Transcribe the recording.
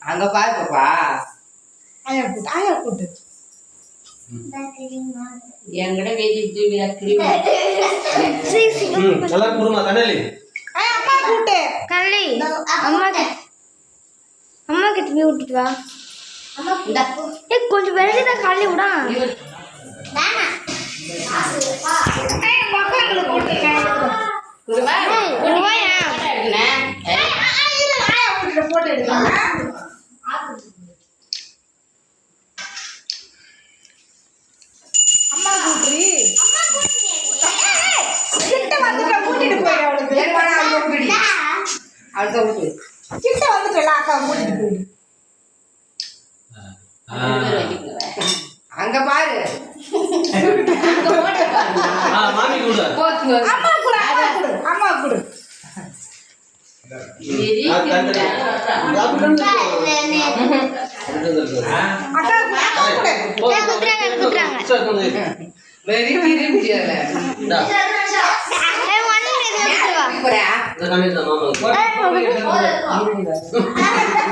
அங்க பாரு பாப்பா. என்கிட்ட அம்மா கிட்ட போய் விட்டுட்டு வா. கொஞ்சம் வெளியதான் காலி விடா. அம்மா கூட்டி கிட்ட வந்துட்ட கூட்டிட்டு போய் அவளுக்கு கிட்ட வந்துட்டல அக்கா கூட்டிட்டு போய் அங்க பாரு. மாமி கூட அம்மா கூட அம்மா கூட வெரி திரும்பியல மாமா